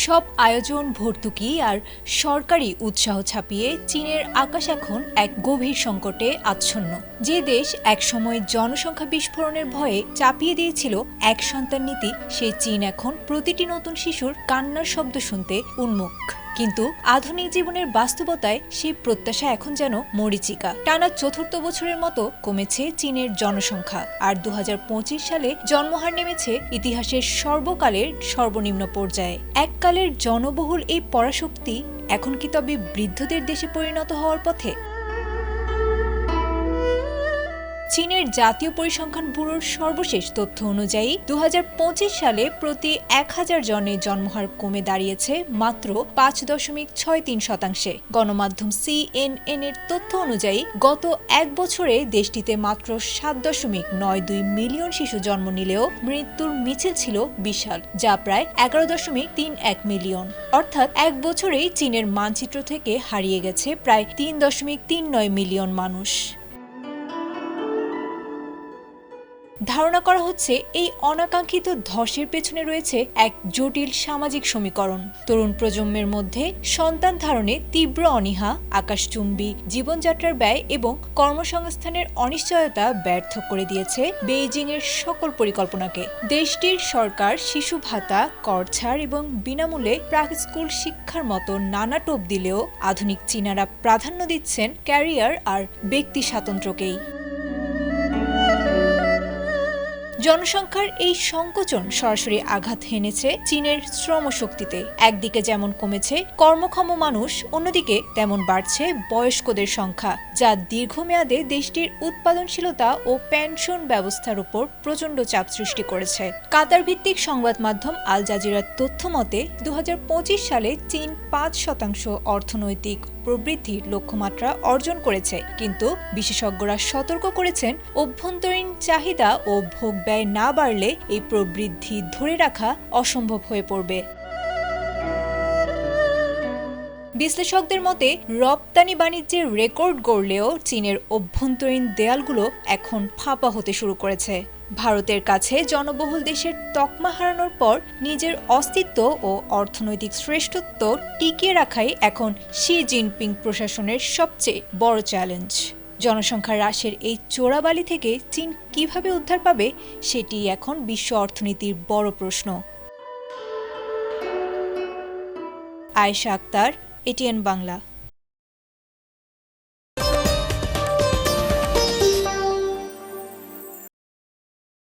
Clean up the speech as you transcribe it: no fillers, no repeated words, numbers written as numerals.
সব আয়োজন, ভর্তুকি আর সরকারি উৎসাহ ছাপিয়ে চীনের আকাশ এখন এক গভীর সংকটে আচ্ছন্ন। যে দেশ একসময় জনসংখ্যা বিস্ফোরণের ভয়ে চাপিয়ে দিয়েছিল এক সন্তান নীতি, সেই চীন এখন প্রতিটি নতুন শিশুর কান্নার শব্দ শুনতে উন্মুখ। কিন্তু আধুনিক জীবনের বাস্তবতায় সেই প্রত্যাশা এখন যেন মরীচিকা। টানা চতুর্থ বছরের মতো কমেছে চীনের জনসংখ্যা, আর 2025 সালে জন্মহার নেমেছে ইতিহাসের সর্বকালের সর্বনিম্ন পর্যায়ে। এককালের জনবহুল এই পরাশক্তি এখন কি তবে বৃদ্ধদের দেশে পরিণত হওয়ার পথে? চীনের জাতীয় পরিসংখ্যান ব্যুরোর সর্বশেষ তথ্য অনুযায়ী 2025 সালে প্রতি 1000 জনের জন্মহার কমে দাঁড়িয়েছে মাত্র 5.63%। গণমাধ্যম CNN এর তথ্য অনুযায়ী গত এক বছরে দেশটিতে মাত্র 7.92 মিলিয়ন শিশু জন্ম নিলেও মৃত্যুর মিছিল ছিল বিশাল, যা প্রায় 11.31 মিলিয়ন। অর্থাৎ এক বছরেই চীনের মানচিত্র থেকে হারিয়ে গেছে প্রায় 3.39 মিলিয়ন মানুষ। ধারণা করা হচ্ছে এই অনাকাঙ্ক্ষিত ধসের পেছনে রয়েছে এক জটিল সামাজিক সমীকরণ। তরুণ প্রজন্মের মধ্যে সন্তান ধারণে তীব্র অনীহা, আকাশচুম্বী জীবনযাত্রার ব্যয় এবং কর্মসংস্থানের অনিশ্চয়তা ব্যর্থ করে দিয়েছে বেইজিংয়ের সকল পরিকল্পনাকে। দেশটির সরকার শিশু ভাতা, কর ছাড় এবং বিনামূল্যে প্রাক স্কুল শিক্ষার মতো নানা টোপ দিলেও আধুনিক চীনারা প্রাধান্য দিচ্ছেন ক্যারিয়ার আর ব্যক্তি স্বাতন্ত্র্যকেই। জনসংখ্যার এই সংকোচন সরাসরি আঘাত হেনেছে চীনের শ্রমশক্তিতে। একদিকে যেমন কমেছে কর্মক্ষম মানুষ, অন্যদিকে তেমন বাড়ছে বয়স্কদের সংখ্যা, যা দীর্ঘমেয়াদে দেশটির উৎপাদনশীলতা ও পেনশন ব্যবস্থার উপর প্রচণ্ড চাপ সৃষ্টি করেছে। কাতার ভিত্তিক সংবাদ মাধ্যম আল জাজিরার তথ্য মতে 2025 সালে চীন 5% অর্থনৈতিক প্রবৃদ্ধির লক্ষ্যমাত্রা অর্জন করেছে, কিন্তু বিশেষজ্ঞরা সতর্ক করেছেন অভ্যন্তরীণ চাহিদা ও ভোগ ব্যয় না বাড়লে এই প্রবৃদ্ধি ধরে রাখা অসম্ভব হয়ে পড়বে। বিশ্লেষকদের মতে রপ্তানি বাণিজ্যের রেকর্ড গড়লেও চীনের অভ্যন্তরীণ দেয়ালগুলো এখন ফাঁপা হতে শুরু করেছে। ভারতের কাছে জনবহুল দেশের তকমা হারানোর পর নিজের অস্তিত্ব ও অর্থনৈতিক শ্রেষ্ঠত্ব টিকিয়ে রাখাই এখন শি জিনপিং প্রশাসনের সবচেয়ে বড় চ্যালেঞ্জ। জনসংখ্যা হ্রাসের এই চোরাবালি থেকে চীন কিভাবে উদ্ধার পাবে, সেটি এখন বিশ্ব অর্থনীতির বড় প্রশ্ন। আয়েশা আক্তার, ATN বাংলা।